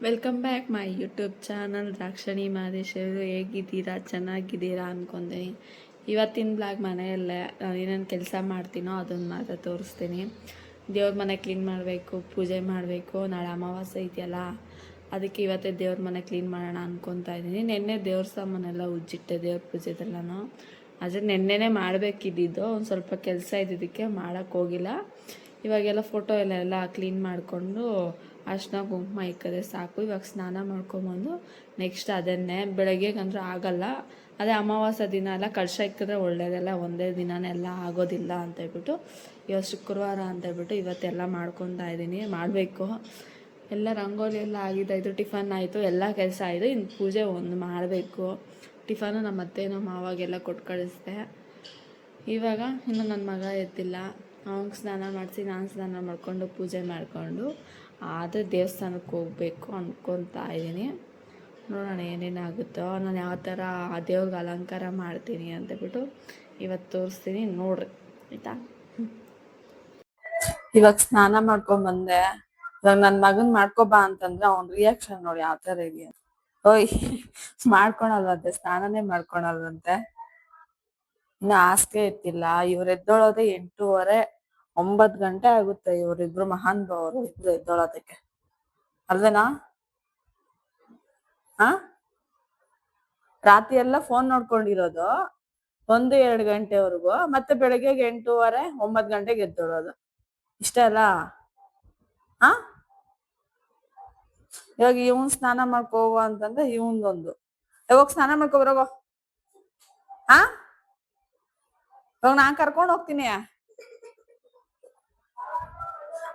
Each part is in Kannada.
Welcome back my YouTube channel ದ್ರಾಕ್ಷಣಿ ಮಾದೇಶವರು. ಹೇಗಿದ್ದೀರಾ? ಚೆನ್ನಾಗಿದ್ದೀರಾ ಅಂದ್ಕೊಂತೀನಿ. ಇವತ್ತಿನ ಬ್ಲಾಗ್ ಮನೆಯಲ್ಲೇ ಏನೇನು ಕೆಲಸ ಮಾಡ್ತೀನೋ ಅದನ್ನು ಮಾತ್ರ ತೋರಿಸ್ತೀನಿ. ದೇವ್ರ ಮನೆ ಕ್ಲೀನ್ ಮಾಡಬೇಕು, ಪೂಜೆ ಮಾಡಬೇಕು. ನಾಳೆ ಅಮಾವಾಸ್ಯೆ ಇದೆಯಲ್ಲ, ಅದಕ್ಕೆ ಇವತ್ತೇ ದೇವ್ರ ಮನೆ ಕ್ಲೀನ್ ಮಾಡೋಣ ಅಂದ್ಕೊತಾ ಇದ್ದೀನಿ. ನೆನ್ನೆ ದೇವ್ರ ಸಾಮಾನೆಲ್ಲ ಉಜ್ಜಿಟ್ಟೆ, ದೇವ್ರ ಪೂಜೆದೆಲ್ಲನೂ. ಆದರೆ ನೆನ್ನೆನೇ ಮಾಡಬೇಕಿದ್ದಿದ್ದು, ಒಂದು ಸ್ವಲ್ಪ ಕೆಲಸ ಇದ್ದಿದ್ದಕ್ಕೆ ಮಾಡೋಕ್ಕೋಗಿಲ್ಲ. ಇವಾಗೆಲ್ಲ ಫೋಟೋ ಎಲ್ಲ ಕ್ಲೀನ್ ಮಾಡಿಕೊಂಡು ಅರ್ಶಿನ ಕುಂಕುಮ ಇಕ್ಕದೆ ಸಾಕು. ಇವಾಗ ಸ್ನಾನ ಮಾಡ್ಕೊಂಬಂದು ನೆಕ್ಸ್ಟ್ ಅದನ್ನೇ ಬೆಳಗ್ಗೆಗಂದ್ರೆ ಆಗಲ್ಲ. ಅದೇ ಅಮಾವಾಸ್ಯೆ ದಿನ ಎಲ್ಲ ಕಳಶ ಇಕ್ಕಿದ್ರೆ ಒಳ್ಳೆಯದೆಲ್ಲ, ಒಂದೇ ದಿನನೆಲ್ಲ ಆಗೋದಿಲ್ಲ ಅಂತೇಳ್ಬಿಟ್ಟು ಇವತ್ತು ಶುಕ್ರವಾರ ಅಂತೇಳ್ಬಿಟ್ಟು ಇವತ್ತೆಲ್ಲ ಮಾಡ್ಕೊತಾ ಇದ್ದೀನಿ. ಮಾಡಬೇಕು ಎಲ್ಲ. ರಂಗೋಲಿ ಎಲ್ಲ ಆಗಿದ್ದಾಯಿತು, ಟಿಫನ್ ಆಯಿತು, ಎಲ್ಲ ಕೆಲಸ ಆಯಿತು. ಇನ್ನು ಪೂಜೆ ಒಂದು ಮಾಡಬೇಕು. ಟಿಫನು ನಮ್ಮ ಅತ್ತೆ ನಮ್ಮ ಮಾವಾಗೆಲ್ಲ ಕೊಟ್ಟು ಕಳಿಸ್ದೆ. ಇವಾಗ ಇನ್ನು ನನ್ನ ಮಗ ಎದ್ದಿಲ್ಲ, ಅವ್ನಿಗೆ ಸ್ನಾನ ಮಾಡಿಸಿ ನಾನು ಸ್ನಾನ ಮಾಡಿಕೊಂಡು ಪೂಜೆ ಮಾಡಿಕೊಂಡು ಆದರೆ ದೇವಸ್ಥಾನಕ್ಕೆ ಹೋಗಬೇಕು ಅಂದ್ಕೊತಾ ಇದ್ದೀನಿ. ನೋಡೋಣ ಏನೇನಾಗುತ್ತೋ. ನಾನು ಯಾವ ಥರ ಆ ದೇವ್ರಿಗೆ ಅಲಂಕಾರ ಮಾಡ್ತೀನಿ ಅಂತೇಳ್ಬಿಟ್ಟು ಇವತ್ತು ತೋರಿಸ್ತೀನಿ, ನೋಡ್ರಿ ಆಯಿತಾ. ಇವಾಗ ಸ್ನಾನ ಮಾಡ್ಕೊಂಬಂದೆ. ಇವಾಗ ನನ್ನ ಮಗನ್ ಮಾಡ್ಕೊಬಾ ಅಂತಂದ್ರೆ ಅವ್ನ ರಿಯಾಕ್ಷನ್ ನೋಡಿ ಯಾವ ಥರ ಇದೆಯಾ. ಓಯ್ ಮಾಡ್ಕೊಳಲ್ವಂತೆ, ಸ್ನಾನನೇ ಮಾಡ್ಕೊಳಲ್ವಂತೆ. ಇನ್ನು ಹಾಸಿಗೆ ಎತ್ತಿಲ್ಲ. ಇವ್ರು ಎದ್ದೊಳೋದೆ 8:30 9 ಗಂಟೆ ಆಗುತ್ತೆ. ಇವರಿಬ್ರು ಮಹಾನ್ ಭಾವರು ಇಬ್ರು ಎದ್ದೊಳೋದಕ್ಕೆ, ಅಲ್ವೇನಾ? ರಾತ್ರಿ ಎಲ್ಲ ಫೋನ್ ನೋಡ್ಕೊಂಡಿರೋದು 1-2 ಗಂಟೆವರೆಗೂ, ಮತ್ತೆ ಬೆಳಗ್ಗೆ 8:30 9 ಗಂಟೆಗೆ ಎದ್ದೊಳೋದು. ಇಷ್ಟ ಅಲ್ಲ. ಇವಾಗ ಇವನ್ ಸ್ನಾನ ಮಾಡ್ಕೋ ಹೋಗು ಅಂತಂದ್ರೆ ಇವನ್ದೊಂದು, ಯಾವಾಗ ಸ್ನಾನ ಮಾಡ್ಕೊ ಬರೋಗೋ. ಇವಾಗ ನಾನ್ ಕರ್ಕೊಂಡು ಹೋಗ್ತೀನಿ.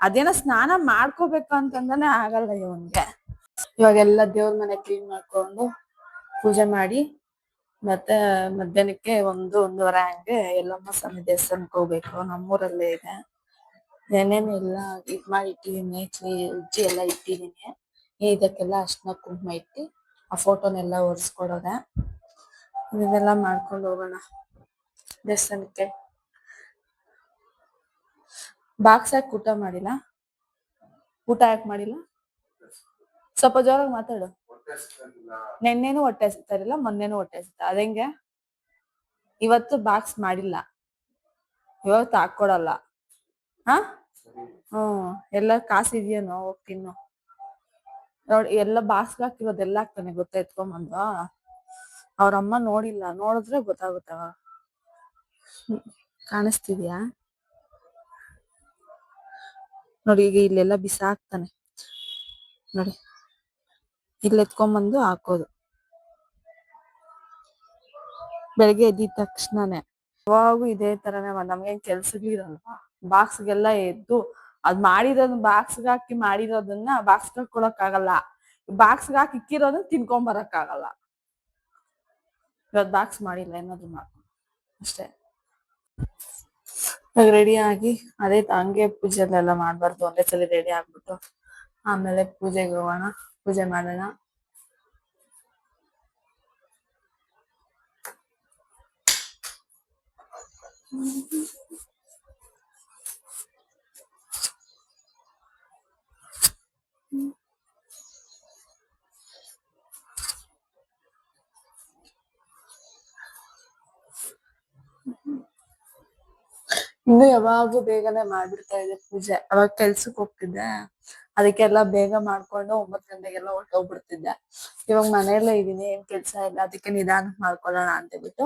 ಅದೇನೋ ಸ್ನಾನ ಮಾಡ್ಕೋಬೇಕು ಅಂತಂದಾನೆ ಆಗಲ್ಲ ಇವನ್ಗೆ. ಇವಾಗೆಲ್ಲ ದೇವ್ರ ಮನೆ ಕ್ಲೀನ್ ಮಾಡ್ಕೊಂಡು ಪೂಜೆ ಮಾಡಿ ಮತ್ತೆ ಮಧ್ಯಾಹ್ನಕ್ಕೆ 1-1:30 ಹಂಗೆ ಎಲ್ಲಮ್ಮ ಸ್ವಾಮಿ ದೇವಸ್ಥಾನಕ್ಕೆ ಹೋಗ್ಬೇಕು. ನಮ್ಮೂರಲ್ಲೇ ಇದೆ. ನೆನ್ನೆನೆ ಎಲ್ಲ ಇದ್ ಮಾಡಿ ಇಟ್ಟಿದೀನಿ, ಉಜ್ಜಿ ಎಲ್ಲ ಇಟ್ಟಿದೀನಿ. ಇದಕ್ಕೆಲ್ಲ ಅರ್ಶಿನ ಕುಂಕುಮ ಇಟ್ಟು ಆ ಫೋಟೋನೆಲ್ಲ ಒರೆಸ್ಕೊಡೋದೆ. ಇದನ್ನೆಲ್ಲ ಮಾಡ್ಕೊಂಡು ಹೋಗೋಣ ದೇವಸ್ಥಾನಕ್ಕೆ. ಬಾಕ್ಸ್ ಯಾಕೆ ಊಟ ಮಾಡಿಲ್ಲ? ಊಟ ಯಾಕೆ ಮಾಡಿಲ್ಲ? ಸ್ವಲ್ಪ ಜೋರಾಗಿ ಮಾತಾಡು. ನೆನ್ನೆನೂ ಹೊಟ್ಟೆ ಹಸಿತಾರಿಲ್ಲ, ಮೊನ್ನೆನೂ ಹೊಟ್ಟೆ ಹಸಿತ. ಅದಂಗೆ ಇವತ್ತು ಬಾಕ್ಸ್ ಮಾಡಿಲ್ಲ, ಇವತ್ತು ಹಾಕೊಡಲ್ಲ. ಎಲ್ಲ ಕಾಸಿದ್ಯೇನೋ, ಹೋಗಿ ತಿನ್ನು. ನೋಡಿ ಎಲ್ಲ ಬಾಕ್ಸ್ಗೆ ಹಾಕಿರೋದೆಲ್ಲ ಹಾಕ್ತಾನೆ ಗೊತ್ತಾ, ಎತ್ಕೊಂಬಂದು. ಅವ್ರಮ್ಮ ನೋಡಿಲ್ಲ, ನೋಡಿದ್ರೆ ಗೊತ್ತಾಗುತ್ತವ. ಕಾಣಿಸ್ತಿದ್ಯಾ ನೋಡಿ? ಈಗ ಇಲ್ಲೆಲ್ಲ ಬಿಸಾಕ್ತಾನೆ ನೋಡಿ, ಇಲ್ಲಿ ಎತ್ಕೊಂಬಂದು ಹಾಕೋದು ಬೆಳಗ್ಗೆ ಎದ್ದಿದ ತಕ್ಷಣನೇ. ಯಾವಾಗೂ ಇದೇ ತರನೇ. ನಮ್ಗೇನ್ ಕೆಲ್ಸಗಳಿರಲ್ವಾ? ಬಾಕ್ಸ್ಗೆಲ್ಲ ಎದ್ದು ಅದ್ ಮಾಡಿರೋದನ್ನ ಬಾಕ್ಸ್ಗೆ ಹಾಕಿ ಮಾಡಿರೋದನ್ನ ಬಾಕ್ಸ್ಗೆ ಹಾಕೊಳಕ್ ಆಗಲ್ಲ. ಬಾಕ್ಸ್ಗೆ ಹಾಕಿ ಇಕ್ಕಿರೋದನ್ನ ತಿನ್ಕೊಂಡ್ ಬರಕ್ ಆಗಲ್ಲ. ಇವತ್ತು ಬಾಕ್ಸ್ ಮಾಡಿಲ್ಲ, ಏನಾದ್ರು ಮಾಡ್ಕೊಂಡು ಅಷ್ಟೇ. ರೆಡಿ ಆಗಿ ಅದೇ ಹಂಗೆ ಪೂಜೆಲ್ಲ ಮಾಡ್ಬಾರ್ದು, ಒಂದೇ ಸಲ ರೆಡಿ ಆಗ್ಬಿಟ್ಟು ಆಮೇಲೆ ಪೂಜೆಗೆ ಹೋಗೋಣ, ಪೂಜೆ ಮಾಡೋಣ. ಇನ್ನು ಯಾವಾಗೂ ಬೇಗನೆ ಮಾಡ್ಬಿಡ್ತಾ ಇದೆ ಪೂಜೆ. ಅವಾಗ ಕೆಲ್ಸಕ್ಕೆ ಹೋಗ್ತಿದ್ದೆ, ಅದಕ್ಕೆಲ್ಲ ಬೇಗ ಮಾಡ್ಕೊಂಡು 9 ಗಂಟೆಗೆಲ್ಲ ಹೊರಟೋಗ್ಬಿಡ್ತಿದ್ದೆ. ಇವಾಗ ಮನೆಯಲ್ಲೇ ಇದೀನಿ, ಏನ್ ಕೆಲ್ಸ ಇಲ್ಲ, ಅದಕ್ಕೆ ನಿಧಾನಕ್ಕೆ ಮಾಡ್ಕೊಳ್ಳೋಣ ಅಂತ ಹೇಳ್ಬಿಟ್ಟು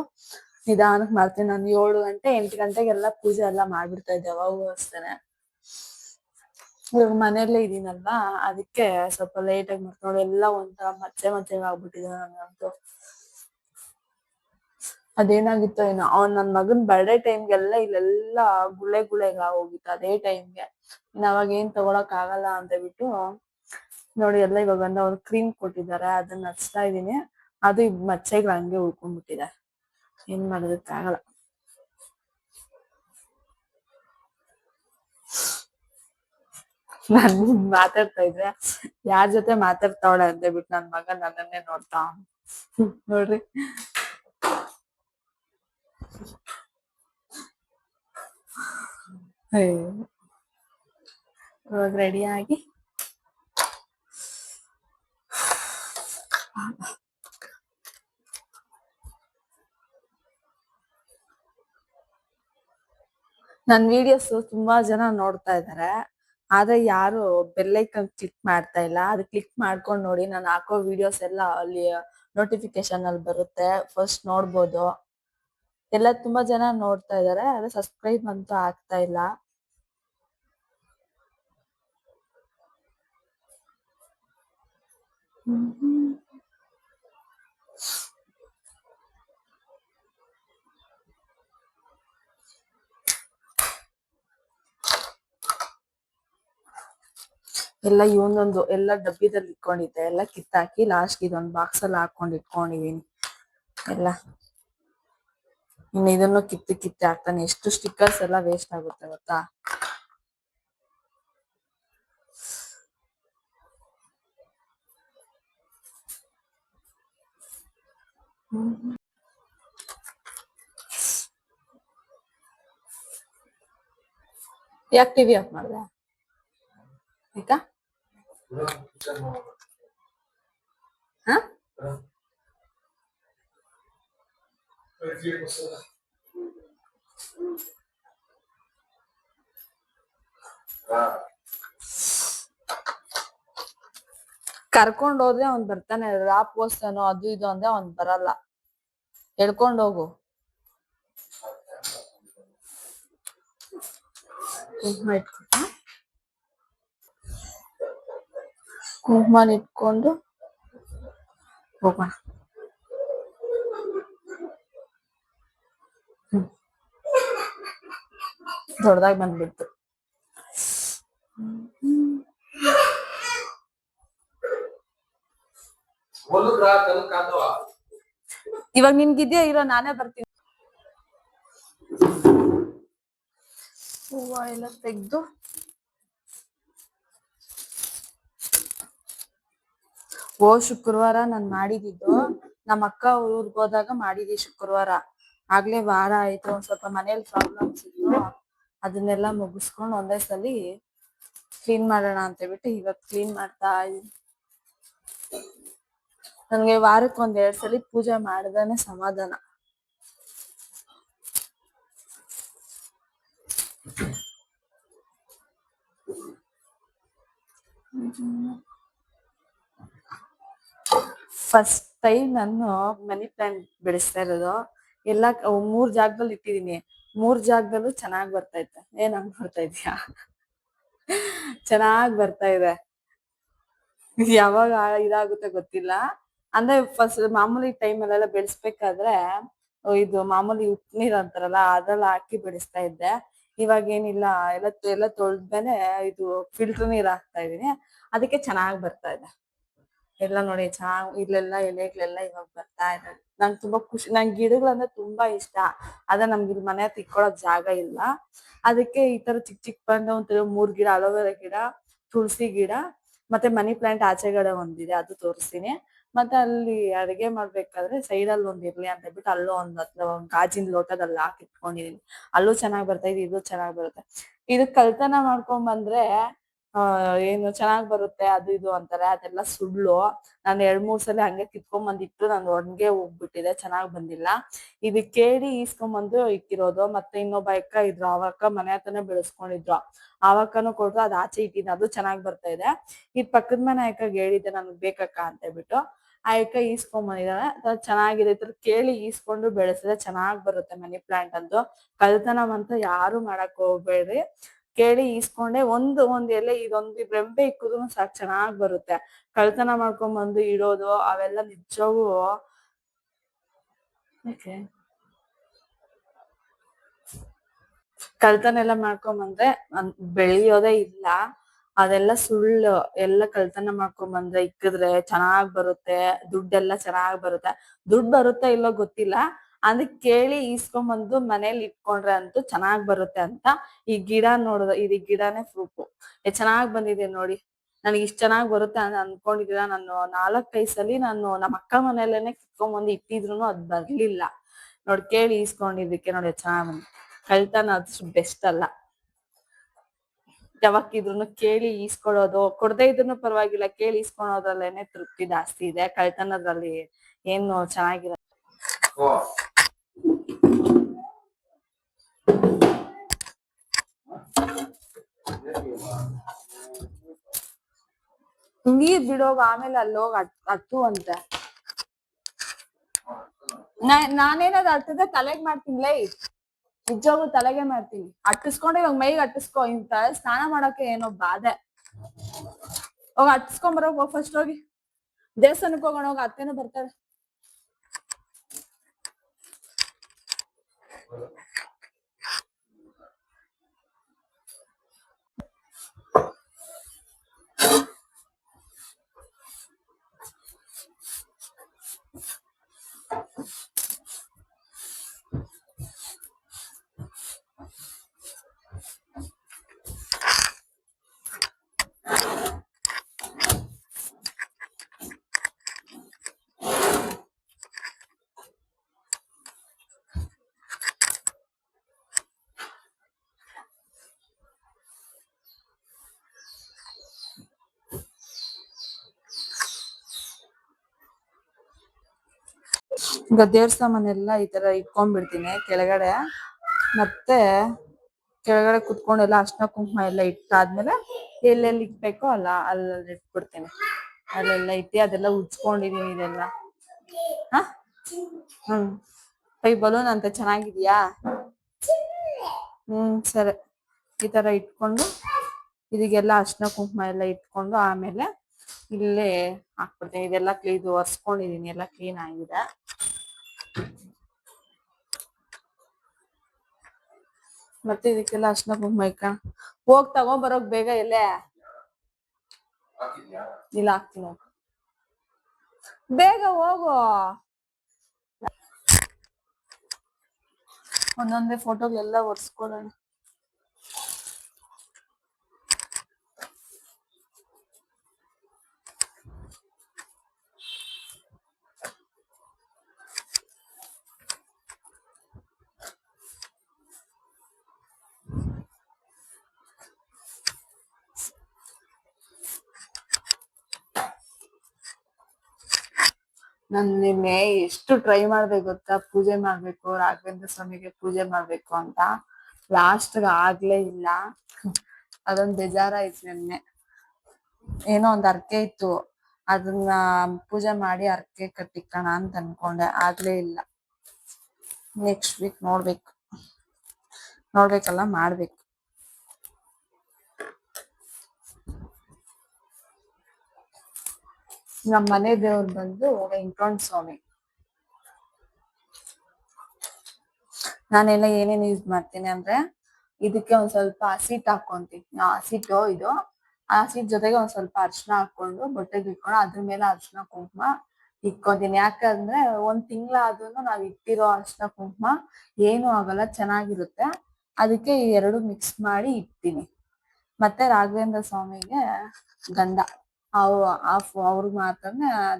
ನಿಧಾನಕ್ಕೆ ಮಾಡ್ತೀನಿ. ನಾನು 7 ಗಂಟೆ 8 ಗಂಟೆಗೆಲ್ಲ ಪೂಜೆ ಎಲ್ಲ ಮಾಡ್ಬಿಡ್ತಾ ಇದ್ದೆ ಯಾವಾಗೂ ಅಷ್ಟೇನೆ. ಇವಾಗ ಮನೆಯಲ್ಲೇ ಇದೀನಲ್ವಾ, ಅದಕ್ಕೆ ಸ್ವಲ್ಪ ಲೇಟಾಗಿ ಮಾಡ್ಕೊಂಡು ಎಲ್ಲ ಒಂಥರ ಮಚ್ಚೆ ಆಗ್ಬಿಟ್ಟಿದೆ ನನಗಂತೂ. ಅದೇನಾಗಿತ್ತೋ ಏನೋ, ನನ್ ಮಗನ್ ಬರ್ಡೇ ಟೈಮ್ಗೆಲ್ಲ ಇಲ್ಲೆಲ್ಲ ಗುಳೆಗ ಹೋಗಿತ್ತು ಅದೇ ಟೈಮ್ಗೆ. ಇನ್ನು ಅವಾಗ ಏನ್ ತಗೊಳಕ್ ಆಗಲ್ಲ ಅಂತ ಹೇಳ್ಬಿಟ್ಟು ನೋಡಿ ಎಲ್ಲ ಇವಾಗ ಬಂದು ಅವ್ರು ಕ್ರೀಮ್ ಕೊಟ್ಟಿದ್ದಾರೆ, ಅದನ್ನ ಹಚ್ತಾ ಇದೀನಿ. ಅದು ಮಚ್ಚೆಗಳು ಹಂಗೆ ಉಳ್ಕೊಂಡ್ಬಿಟ್ಟಿದೆ, ಏನ್ ಮಾಡೋದಕ್ಕಾಗಲ್ಲ. ನಾನು ಮಾತಾಡ್ತಾ ಇದ್ರೆ ಯಾರ ಜೊತೆ ಮಾತಾಡ್ತಾವಳೆ ಅಂತ ಹೇಳ್ಬಿಟ್ಟು ನನ್ ಮಗ ನನ್ನನ್ನೇ ನೋಡ್ತಾ ನೋಡ್ರಿ. ಇವಾಗ ರೆಡಿ ಆಗಿ ನನ್ ವಿಡಿಯೋಸ್ ತುಂಬಾ ಜನ ನೋಡ್ತಾ ಇದಾರೆ, ಆದ್ರೆ ಯಾರು ಬೆಲ್ ಐಕನ್ ಕ್ಲಿಕ್ ಮಾಡ್ತಾ ಇಲ್ಲ. ಅದು ಕ್ಲಿಕ್ ಮಾಡ್ಕೊಂಡು ನೋಡಿ, ನಾನು ಹಾಕೋ ವಿಡಿಯೋಸ್ ಎಲ್ಲ ಅಲ್ಲಿ ನೋಟಿಫಿಕೇಶನ್ ಅಲ್ಲಿ ಬರುತ್ತೆ, ಫಸ್ಟ್ ನೋಡ್ಬೋದು. ಎಲ್ಲ ತುಂಬಾ ಜನ ನೋಡ್ತಾ ಇದಾರೆ, ಆದ್ರೆ ಸಬ್ಸ್ಕ್ರೈಬ್ ಅಂತೂ ಆಗ್ತಾ ಇಲ್ಲ. ಎಲ್ಲ ಇವನೊಂದು ಎಲ್ಲ ಡಬ್ಬಿದಲ್ಲಿ ಇಟ್ಕೊಂಡಿದ್ದೆ, ಎಲ್ಲ ಕಿತ್ತಾಕಿ ಲಾಸ್ಟ್ ಇದೊಂದು ಬಾಕ್ಸ್ ಅಲ್ಲಿ ಹಾಕೊಂಡು ಇಟ್ಕೊಂಡಿದೀನಿ ಎಲ್ಲ. ಇನ್ನು ಇದನ್ನು ಕಿತ್ತಿ ಹಾಕ್ತಾನೆ. ಎಷ್ಟು ಸ್ಟಿಕ್ಕರ್ಸ್ ಎಲ್ಲ ವೇಸ್ಟ್ ಆಗುತ್ತೆ ಗೊತ್ತಾ. ಯಾಕೆ ಟಿವಿ ಆಫ್ ಮಾಡ್ದೆ ಆಯ್ತಾ? ಹ ಕರ್ಕೊಂಡ್ ಹೋದ್ರೆ ಅವ್ನ್ ಬರ್ತಾನೆ. ರಾಪ್ ಪೋಸ್ತಾನೋ ಅದು ಇದು ಅಂದ್ರೆ ಅವ್ನ್ ಬರಲ್ಲ. ಎಳ್ಕೊಂಡ್ ಹೋಗು. ಕುಂಕುಮ ಇಟ್ಕೊಂಡು ಹೋಗೋಣ. ದೊಡ್ಡದಾಗಿ ಬಂದ್ಬಿಡ್ತು. ಇವಾಗ ನಿನ್ಗಿದ್ಯಾ ಇರೋ, ನಾನೇ ಬರ್ತೀನಿ. ಹೂವ ಎಲ್ಲ ತೆಗ್ದು ಶುಕ್ರವಾರ ನಾನ್ ಮಾಡಿದ್ದು. ನಮ್ಮ ಅಕ್ಕ ಊರ್ಗ್ ಹೋದಾಗ ಮಾಡಿದಿ ಶುಕ್ರವಾರ. ಆಗ್ಲೇ ವಾರ ಆಯ್ತು. ಒಂದ್ ಸ್ವಲ್ಪ ಮನೇಲಿ ಪ್ರಾಬ್ಲಮ್ಸ್ ಇತ್ತು, ಅದನ್ನೆಲ್ಲ ಮುಗಿಸ್ಕೊಂಡು ಒಂದೇ ಸಲಿ ಕ್ಲೀನ್ ಮಾಡೋಣ ಅಂತ ಹೇಳ್ಬಿಟ್ಟು ಇವತ್ ಕ್ಲೀನ್ ಮಾಡ್ತಾ ಇದೀನಿ. ನನ್ಗೆ ವಾರಕ್ಕೆ 1-2 ಸಲಿ ಪೂಜೆ ಮಾಡಿದ್ರೆ ಸಮಾಧಾನ. ಫಸ್ಟ್ ಟೈಮ್ ನಾನು ಮನಿ ಪ್ಲಾಂಟ್ ಬೆಳೆಸ್ತಾ ಇರೋದು. ಎಲ್ಲ 3 ಜಾಗದಲ್ಲಿ ಇಟ್ಟಿದೀನಿ. 3 ಜಾಗದಲ್ಲೂ ಚೆನ್ನಾಗ್ ಬರ್ತೈತೆ. ಹಂಗ್ ಬರ್ತಾ ಇದ್ಯಾ? ಚೆನ್ನಾಗ್ ಬರ್ತಾ ಇದೆ. ಯಾವಾಗ ಇದಾಗುತ್ತೆ ಗೊತ್ತಿಲ್ಲ. ಅಂದ್ರೆ ಫಸ್ಟ್ ಮಾಮೂಲಿ ಟೈಮ್ ಅಲ್ಲೆಲ್ಲ ಬೆಳೆಸ್ಬೇಕಾದ್ರೆ ಇದು ಮಾಮೂಲಿ ಉಪ್ಪು ನೀರ್ ಅಂತಾರಲ್ಲ, ಅದ್ರಲ್ಲಿ ಹಾಕಿ ಬೆಳೆಸ್ತಾ ಇದ್ದೆ. ಇವಾಗ ಏನಿಲ್ಲ, ಎಲ್ಲ ತೊಳ್ದ್ಮೇಲೆ ಇದು ಫಿಲ್ಟರ್ ನೀರ್ ಹಾಕ್ತಾ ಇದೀನಿ. ಅದಕ್ಕೆ ಚೆನ್ನಾಗ್ ಬರ್ತಾ ಇದೆ. ಎಲ್ಲ ನೋಡಿ ಚೆನ್ನಾಗ್ ಇಲ್ಲೆಲ್ಲ ಎಲೆಗಳೆಲ್ಲ ಇವಾಗ ಬರ್ತಾ ಇದೆ. ನಂಗೆ ತುಂಬಾ ಖುಷಿ. ನಂಗೆ ಗಿಡಗಳಂದ್ರೆ ತುಂಬಾ ಇಷ್ಟ. ಆದ್ರೆ ನಮ್ಗೆ ಇಲ್ಲಿ ಮನೆ ಹತ್ರ ಇಟ್ಕೊಳಕ್ ಜಾಗ ಇಲ್ಲ. ಅದಕ್ಕೆ ಈ ತರ ಚಿಕ್ಕ ಬಂದ 3 ಗಿಡ, ಅಲೋವೆರಾ ಗಿಡ, ತುಳಸಿ ಗಿಡ, ಮತ್ತೆ ಮನಿ ಪ್ಲಾಂಟ್ ಆಚೆಗಡೆ ಒಂದಿದೆ, ಅದು ತೋರಿಸ್ತೀನಿ. ಮತ್ತೆ ಅಲ್ಲಿ ಅಡಿಗೆ ಮಾಡ್ಬೇಕಾದ್ರೆ ಸೈಡ್ ಅಲ್ಲಿ ಒಂದ್ ಇರ್ಲಿ ಅಂತ ಹೇಳ್ಬಿಟ್ಟು ಅಲ್ಲೂ ಒಂದ್ ಗಾಜಿನ ಲೋಟದಲ್ಲಿ ಹಾಕಿ ಇಟ್ಕೊಂಡಿದೀನಿ. ಅಲ್ಲೂ ಚೆನ್ನಾಗ್ ಬರ್ತಾ ಇದೆ, ಇದು ಚೆನ್ನಾಗ್ ಬರುತ್ತೆ. ಇದು ಕಳ್ತನ ಮಾಡ್ಕೊಂಡ್ ಬಂದ್ರೆ ಏನು ಚೆನ್ನಾಗ್ ಬರುತ್ತೆ ಅದು ಇದು ಅಂತಾರೆ. ಅದೆಲ್ಲ ಸುಳ್ಳು. ನಾನು 2-3 ಸಲ ಹಂಗೆ ಕಿತ್ಕೊಂಡ್ ಬಂದಿಟ್ಟು ನಾನು ಒಣಗೆ ಹೋಗ್ಬಿಟ್ಟಿದೆ, ಚೆನ್ನಾಗ್ ಬಂದಿಲ್ಲ. ಇದು ಕೇಳಿ ಈಸ್ಕೊಂಬಂದು ಇಕ್ಕಿರೋದು. ಮತ್ತೆ ಇನ್ನೊಬ್ಬ ಅಕ್ಕ ಇದ್ರು, ಅವಕ್ಕ ಮನೆ ಹತ್ರನೇ ಬೆಳೆಸ್ಕೊಂಡಿದ್ರು. ಅವಕ್ಕನು ಕೊಟ್ರು, ಅದ್ ಆಚೆ ಇಟ್ಟಿನಿ, ಅದು ಚೆನ್ನಾಗ್ ಬರ್ತಾ ಇದೆ. ಇದ್ ಪಕ್ಕದ ಮನೆ ಅಕ್ಕಗೆ ಹೇಳಿದ್ದೆ ನನ್ಗ್ ಬೇಕಕ್ಕ ಅಂತ ಹೇಳ್ಬಿಟ್ಟು. ಆ ಅಕ್ಕ ಈಸ್ಕೊಂಡ್ ಬಂದಿದ್ದಾಳೆ. ಚೆನ್ನಾಗಿದೆ, ಈ ತರ ಕೇಳಿ ಈಸ್ಕೊಂಡು ಬೆಳೆಸಿದ್ರೆ ಚೆನ್ನಾಗ್ ಬರುತ್ತೆ ಮನಿ ಪ್ಲಾಂಟ್ ಅಂತೂ. ಕಳ್ತನ ಅಂತ ಯಾರು ಮಾಡಕ್ ಹೋಗ್ಬೇಡ್ರಿ. ಕೇಳಿ ಈಸ್ಕೊಂಡೆ ಒಂದ್ ಎಲೆ, ಇದೊಂದು ರೆಂಬೆ ಇಕ್ಕುದ್ರು ಸಾಕ್, ಚೆನ್ನಾಗ್ ಬರುತ್ತೆ. ಕಳ್ತನ ಮಾಡ್ಕೊಂಡ್ ಬಂದು ಇಡೋದು ಅವೆಲ್ಲ ನಿಜವೂ ಕಳ್ತನ ಎಲ್ಲ ಮಾಡ್ಕೊಂಡ್ ಬಂದ್ರೆ ಬೆಳೆಯೋದೇ ಇಲ್ಲ. ಅದೆಲ್ಲ ಸುಳ್ಳು. ಎಲ್ಲ ಕಳ್ತನ ಮಾಡ್ಕೊಂಡ್ ಬಂದ್ರೆ ಇಕ್ಕಿದ್ರೆ ಚೆನ್ನಾಗ್ ಬರುತ್ತೆ, ದುಡ್ಡೆಲ್ಲ ಚೆನ್ನಾಗ್ ಬರುತ್ತೆ. ದುಡ್ಡು ಬರುತ್ತಾ ಇಲ್ಲೋ ಗೊತ್ತಿಲ್ಲ. ಅದಕ್ ಕೇಳಿ ಈಸ್ಕೊಂಬಂದು ಮನೇಲಿ ಇಟ್ಕೊಂಡ್ರೆ ಅಂತೂ ಚೆನ್ನಾಗ್ ಬರುತ್ತೆ ಅಂತ. ಈ ಗಿಡ ನೋಡುದ, ಇದು ಗಿಡನೇ ಪ್ರೂಫ್. ಚೆನ್ನಾಗ್ ಬಂದಿದೆ ನೋಡಿ. ನನಗೆ ಇಷ್ಟ ಚೆನ್ನಾಗ್ ಬರುತ್ತೆ ಅನ್ಕೊಂಡಿದ್ದೀರಾ? ನಾನು 4-5 ಸಲಿ ನಾನು ನಮ್ಮ ಅಕ್ಕ ಮನೆಯಲ್ಲೇನೆ ಕಿತ್ಕೊಂಡ್ಬಂದು ಇಟ್ಟಿದ್ರು ಅದ್ ಬರ್ಲಿಲ್ಲ ನೋಡಿ. ಕೇಳಿ ಈಸ್ಕೊಂಡಿದ್ದಕ್ಕೆ ನೋಡಿ ಚೆನ್ನಾಗ್ ಬಂದು. ಕಳ್ತನ ಅಷ್ಟು ಬೆಸ್ಟ್ ಅಲ್ಲ. ಯಾವಕ್ಕಿದ್ರು ಕೇಳಿ ಈಸ್ಕೊಳ್ಳೋದು, ಕೊಡದೇ ಇದ್ರು ಪರವಾಗಿಲ್ಲ, ಕೇಳಿ ಈಸ್ಕೊಳೋದ್ರಲ್ಲೇನೆ ತೃಪ್ತಿ ಜಾಸ್ತಿ ಇದೆ. ಕಳ್ತನದಲ್ಲಿ ಏನು ಚೆನ್ನಾಗಿರಲ್ಲ. ನೀರ್ ಬಿಡೋಗ, ಆಮೇಲೆ ಅಲ್ಲೋಗ ಹತ್ತು ಅಂತೆ. ನಾನೇನಾದ್ರು ಹತ್ತದ ತಲೆಗ್ ಮಾಡ್ತೀನಿ ಲೈ, ನಿಜವಾಗೂ ತಲೆಗೆ ಮಾಡ್ತೀನಿ. ಅಟ್ಟಿಸ್ಕೊಂಡು ಇವಾಗ ಮೈಗೆ ಅಟ್ಟಿಸ್ಕೊ, ಇಂತ ಸ್ನಾನ ಮಾಡಕ್ಕೆ ಏನೋ ಬಾಧೆ. ಹೋಗ ಅಟ್ಟಿಸ್ಕೊಂಬರೋ, ಫಸ್ಟ್ ಹೋಗಿ ದೇವಸ್ಥಾನಕ್ಕೆ ಹೋಗೋಣ. ಹೋಗ, ಅತ್ತೇನೋ ಬರ್ತಾರೆ. ಈಗ ದೇವ್ರ ಸಾಮಾನೆಲ್ಲ ಈ ತರ ಇಟ್ಕೊಂಡ್ಬಿಡ್ತೀನಿ ಕೆಳಗಡೆ. ಮತ್ತೆ ಕೆಳಗಡೆ ಕುತ್ಕೊಂಡೆಲ್ಲ ಅರ್ಶಿನ ಕುಂಕುಮ ಎಲ್ಲ ಇಟ್ಟಾದ್ಮೇಲೆ ಎಲ್ಲೆಲ್ಲಿ ಇಕ್ಬೇಕೋ ಅಲ್ಲೆಲ್ಲ ಇಟ್ಬಿಡ್ತೀನಿ. ಅಲ್ಲೆಲ್ಲ ಇಟ್ಟು ಅದೆಲ್ಲ ಉಜ್ಕೊಂಡಿದೀನಿ. ಇದೆಲ್ಲ ಕೈ ಬಲೂನ್ ಅಂತ ಚೆನ್ನಾಗಿದ್ಯಾ? ಸರಿ. ಈ ತರ ಇಟ್ಕೊಂಡು ಇದಕ್ಕೆಲ್ಲ ಅರ್ಶಿನ ಕುಂಕುಮ ಎಲ್ಲ ಇಟ್ಕೊಂಡು ಆಮೇಲೆ ಇಲ್ಲೇ ಹಾಕ್ಬಿಡ್ತೀನಿ. ಇದೆಲ್ಲ ಇದು ಒರ್ಸ್ಕೊಂಡಿದೀನಿ, ಎಲ್ಲ ಕ್ಲೀನ್ ಆಗಿದೆ. ಮತ್ತೆ ಇದಕ್ಕೆಲ್ಲ ಅರ್ಶಿನ ಕುಂಕುಮ ಇಕ್ಕ ಹೋಗ್ ತಗೊಂಬರೋಗ್ ಬೇಗ. ಎಲ್ಲೇ ಇಲ್ಲ, ಹಾಕ್ತೀನಿ, ಬೇಗ ಹೋಗು. ಒಂದೊಂದೇ ಫೋಟೋಗಳೆಲ್ಲ ಒರ್ಸ್ಕೊಳ್ಳೋಣ. ನಾನು ನಿನ್ನೆ ಎಷ್ಟು ಟ್ರೈ ಮಾಡ್ದೆ ಗೊತ್ತಾ, ಪೂಜೆ ಮಾಡ್ಬೇಕು, ರಾಘವೇಂದ್ರ ಸ್ವಾಮಿಗೆ ಪೂಜೆ ಮಾಡ್ಬೇಕು ಅಂತ. ಲಾಸ್ಟ್ಗೆ ಆಗ್ಲೇ ಇಲ್ಲ. ಅದೊಂದು ಬೇಜಾರಾಯ್ತು. ನಿನ್ನೆ ಏನೋ ಒಂದ್ ಅರ್ಕೆ ಇತ್ತು, ಅದನ್ನ ಪೂಜೆ ಮಾಡಿ ಅರ್ಕೆ ಕಟ್ಟಿಕ್ಕಣ ಅಂತ ಅನ್ಕೊಂಡೆ, ಆಗ್ಲೇ ಇಲ್ಲ. ನೆಕ್ಸ್ಟ್ ವೀಕ್ ನೋಡ್ಬೇಕಲ್ಲ, ಮಾಡ್ಬೇಕು. ನಮ್ಮ ಮನೆ ದೇವ್ರು ಬಂದು ವೆಂಕಟರಮಣ ಸ್ವಾಮಿ. ನಾನೆಲ್ಲ ಏನೇನು ಯೂಸ್ ಮಾಡ್ತೀನಿ ಅಂದ್ರೆ, ಇದಕ್ಕೆ ಒಂದ್ ಸ್ವಲ್ಪ ಹಸಿಟ್ ಹಾಕೊಂತೀನಿ. ಹಸಿಟ್ ಜೊತೆಗೆ ಒಂದ್ ಸ್ವಲ್ಪ ಅರ್ಶಿನ ಹಾಕೊಂಡು ಬೊಟ್ಟೆಗೆ ಇಟ್ಕೊಂಡು ಅದ್ರ ಮೇಲೆ ಅರ್ಶಿನ ಕುಂಕುಮ ಇಕ್ಕೊಂತೀನಿ. ಯಾಕಂದ್ರೆ ಒಂದ್ ತಿಂಗಳಾದ್ರೂ ನಾವ್ ಇಟ್ಟಿರೋ ಅರ್ಶಿನ ಕುಂಕುಮ ಏನು ಆಗಲ್ಲ, ಚೆನ್ನಾಗಿರುತ್ತೆ. ಅದಕ್ಕೆ ಈ ಎರಡು ಮಿಕ್ಸ್ ಮಾಡಿ ಇಡ್ತೀನಿ. ಮತ್ತೆ ರಾಘವೇಂದ್ರ ಸ್ವಾಮಿಗೆ ಗಂಧ, ಅವ್ರಿಗೆ ಮಾತ್ರ,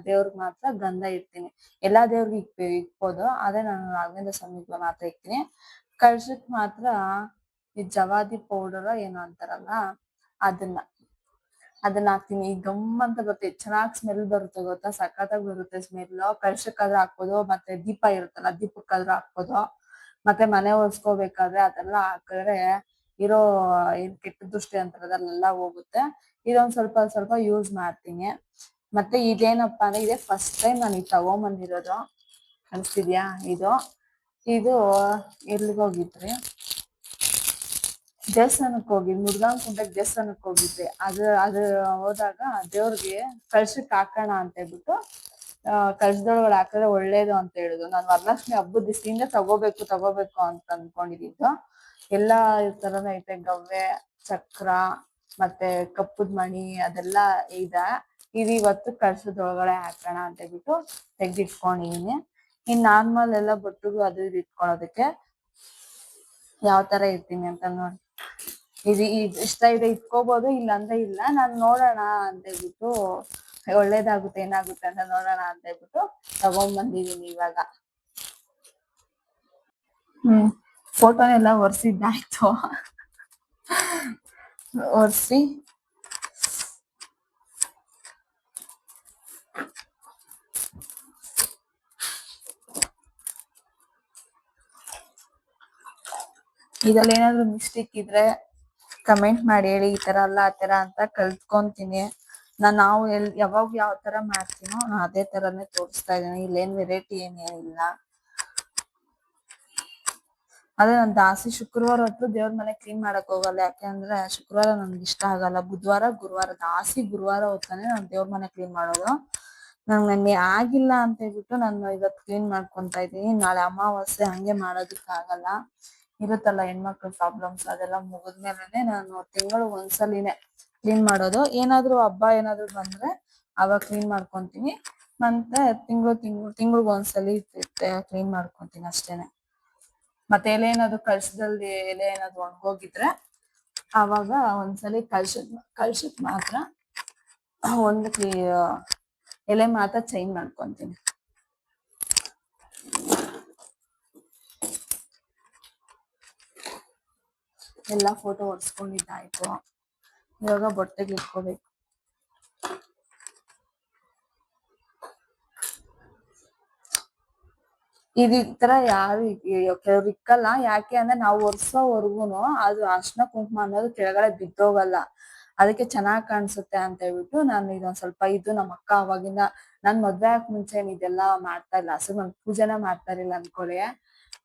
ದೇವ್ರಿಗೆ ಮಾತ್ರ ಗಂಧ ಇಡ್ತೀನಿ. ಎಲ್ಲಾ ದೇವ್ರಿಗೆ ಇಕ್ಬೋದು, ಅದೇ ನಾನು ರಾಘವೇಂದ್ರ ಸ್ವಾಮಿಗೆ ಮಾತ್ರ ಇಕ್ತೀನಿ. ಕಳ್ಸಕ್ ಮಾತ್ರ ಈ ಜವಾದಿ ಪೌಡರ್ ಏನೋ ಅಂತಾರಲ್ಲ, ಅದನ್ನ ಹಾಕ್ತೀನಿ. ಗಮ್ ಅಂತ ಬರುತ್ತೆ, ಚೆನ್ನಾಗ್ ಸ್ಮೆಲ್ ಬರುತ್ತೆ ಗೊತ್ತಾ, ಸಖತ್ತಾಗಿ ಬರುತ್ತೆ ಸ್ಮೆಲ್. ಕಳ್ಸಕ್ಕಾದ್ರೂ ಹಾಕ್ಬೋದು, ಮತ್ತೆ ದೀಪ ಇರುತ್ತಲ್ಲ ದೀಪಕ್ಕಾದ್ರೂ ಹಾಕ್ಬೋದು. ಮತ್ತೆ ಮನೆ ಒರ್ಸ್ಕೋಬೇಕಾದ್ರೆ ಅದೆಲ್ಲ ಹಾಕಿದ್ರೆ ಇರೋ ಏನ್ ಕೆಟ್ಟ ದೃಷ್ಟಿ ಅಂತಾರದೆಲ್ಲ ಹೋಗುತ್ತೆ. ಇದೊಂದ್ ಸ್ವಲ್ಪ ಯೂಸ್ ಮಾಡ್ತೀನಿ. ಮತ್ತೆ ಇದೇನಪ್ಪಾ ಅಂದ್ರೆ, ಇದೇ ಫಸ್ಟ್ ಟೈಮ್ ನಾನು ಇದು ತಗೊಂಬಂದಿರೋದು. ಅನ್ಸ್ತಿದ್ಯಾ? ಇದು ಎಲ್ಲಿಗೆ ಹೋಗಿದ್ರಿ, ದೇವಸ್ಥಾನಕ್ಕೆ ಹೋಗಿದ್, ಮುರ್ಗಾನ್ ಕುಂಟಕ್ಕೆ ದೇವಸ್ಥಾನಕ್ಕೆ ಹೋಗಿದ್ವಿ. ಅದು ಹೋದಾಗ ದೇವ್ರಿಗೆ ಕಳ್ಸಕ್ ಹಾಕೋಣ ಅಂತ ಹೇಳ್ಬಿಟ್ಟು, ಕಳ್ಸದೊಳಗಡೆ ಹಾಕಿದ್ರೆ ಒಳ್ಳೇದು ಅಂತ ಹೇಳಿದ್ರು. ನಾನು ವರಲಕ್ಷ್ಮಿ ಹಬ್ಬದ ದಿವಸದಿಂದ ತಗೋಬೇಕು ಅಂತ ಅನ್ಕೊಂಡಿದ್ದು. ಎಲ್ಲಾ ತರನ ಐತೆ, ಗವ್ವೆ, ಚಕ್ರ, ಮತ್ತೆ ಕಪ್ಪುದ್ ಮಣಿ, ಅದೆಲ್ಲ ಇದೆ. ಇದು ಇವತ್ತು ಕಳ್ಸದೊಳಗಡೆ ಹಾಕೋಣ ಅಂತ ಹೇಳ್ಬಿಟ್ಟು ತೆಗ್ದಿಟ್ಕೊಂಡಿದೀನಿ. ಇನ್ ನಾರ್ಮಲ್ ಎಲ್ಲ ಬೊಟ್ಟುಗಳು ಅದು ಇದು ಇಟ್ಕೊಳ್ಳೋದಕ್ಕೆ ಯಾವ ತರ ಇರ್ತೀನಿ ಅಂತ ನೋಡಿ. ಇದು ಇಷ್ಟ ಇದೆ ಇಟ್ಕೋಬಹುದು, ಇಲ್ಲ ಅಂದ್ರೆ ಇಲ್ಲ. ನಾನು ನೋಡೋಣ ಅಂತ ಹೇಳ್ಬಿಟ್ಟು, ಒಳ್ಳೇದಾಗುತ್ತೆ ಏನಾಗುತ್ತೆ ಅಂತ ನೋಡೋಣ ಅಂತ ಹೇಳ್ಬಿಟ್ಟು ತಗೊಂಡ್ಬಂದಿದೀನಿ ಇವಾಗ. ಫೋಟೋನೆಲ್ಲ ಒರ್ಸಿದ್ದಾಯ್ತು. ಒರೆಸಿ ಇದ್ರಲ್ಲಿ ಏನಾದ್ರು ಮಿಸ್ಟೇಕ್ ಇದ್ರೆ ಕಮೆಂಟ್ ಮಾಡಿ ಹೇಳಿ, ಈ ತರ ಅಲ್ಲ ಆ ತರ ಅಂತ ಕಲ್ತ್ಕೊಂತೀನಿ. ನಾವು ಯಾವಾಗ ಯಾವ ತರ ಮಾಡ್ತೀನೋ ಅದೇ ತರನೇ ತೋರಿಸ್ತಾ ಇದ್ದೀನಿ. ಇಲ್ಲೇನ್ ವೆರೈಟಿ ಏನಿಲ್ಲ. ಅದೇ ನಾನು ದಾಸಿ ಶುಕ್ರವಾರ ಹೊತ್ತು ದೇವ್ರ ಮನೆ ಕ್ಲೀನ್ ಮಾಡಕ್ ಹೋಗಲ್ಲ. ಯಾಕೆಂದ್ರೆ ಶುಕ್ರವಾರ ನನ್ಗೆ ಇಷ್ಟ ಆಗಲ್ಲ. ಬುಧವಾರ ಗುರುವಾರ ದಾಸಿ ಗುರುವಾರ ಹೊತ್ತಾನೆ ನಾನು ದೇವ್ರ ಮನೆ ಕ್ಲೀನ್ ಮಾಡೋದು. ನಂಗೆ ಆಗಿಲ್ಲ ಅಂತ ಹೇಳ್ಬಿಟ್ಟು ನಾನು ಇವತ್ತು ಕ್ಲೀನ್ ಮಾಡ್ಕೊಂತಾ ಇದ್ದೀನಿ. ನಾಳೆ ಅಮಾವಾಸ್ಯೆ ಹಂಗೆ ಮಾಡೋದಕ್ಕೆ ಆಗಲ್ಲ. ಇರುತ್ತಲ್ಲ ಹೆಣ್ಮಕ್ಳ ಪ್ರಾಬ್ಲಮ್ಸ್, ಅದೆಲ್ಲ ಮುಗಿದ್ಮೇಲೆ ನಾನು ತಿಂಗಳಿಗೆ ಒಂದ್ಸಲಿನೇ ಕ್ಲೀನ್ ಮಾಡೋದು. ಏನಾದ್ರು ಹಬ್ಬ ಏನಾದ್ರು ಬಂದ್ರೆ ಅವಾಗ ಕ್ಲೀನ್ ಮಾಡ್ಕೊಂತೀನಿ. ಮತ್ತೆ ತಿಂಗ್ಳಿಗೆ ಒಂದ್ಸಲಿ ಕ್ಲೀನ್ ಮಾಡ್ಕೊಂತೀನಿ ಅಷ್ಟೇನೆ. ಮತ್ತೆ ಎಲೆ ಏನಾದ್ರು ಕಳ್ಸದಲ್ಲಿ ಎಲೆ ಏನಾದ್ರು ಒಣಗೋಗಿದ್ರೆ ಅವಾಗ ಒಂದ್ಸಲಿ ಕಳ್ಸಕ್ ಮಾತ್ರ ಒಂದು ಎಲೆ ಮಾತ್ರ ಚೇಂಜ್ ಮಾಡ್ಕೊಂತೀನಿ. ಎಲ್ಲಾ ಫೋಟೋ ಒರೆಸ್ಕೊಂಡಿದ್ದಾಯ್ತು. ಇವಾಗ ಬೊಟ್ಟೆಗೆ ಇಟ್ಕೋಬೇಕು. ಈ ತರ ಯಾರು ಕೆಲವ್ರು ಇಕ್ಕಲ್ಲ. ಯಾಕೆ ಅಂದ್ರೆ ನಾವು ಒರ್ಸೋವರ್ಗುನು ಅದು ಅರ್ಶಿನ ಕುಂಕುಮ ಅನ್ನೋದು ಕೆಳಗಡೆ ಬಿದ್ದೋಗಲ್ಲ. ಅದಕ್ಕೆ ಚೆನ್ನಾಗ್ ಕಾಣಿಸುತ್ತೆ ಅಂತ ಹೇಳ್ಬಿಟ್ಟು ನಾನು ಇದೊಂದ್ ಸ್ವಲ್ಪ ಇದು ನಮ್ಮ ಅಕ್ಕ ಅವಾಗಿಂದ ನಾನ್ ಮದ್ವೆ ಆಗ್ ಮುಂಚೆ ಇದೆಲ್ಲ ಮಾಡ್ತಾ ಇಲ್ಲ. ಅಸಲು ನಾನು ಪೂಜೆನ ಮಾಡ್ತಾ ಇರ್ಲಿಲ್ಲ ಅನ್ಕೊಳ್ಳಿ.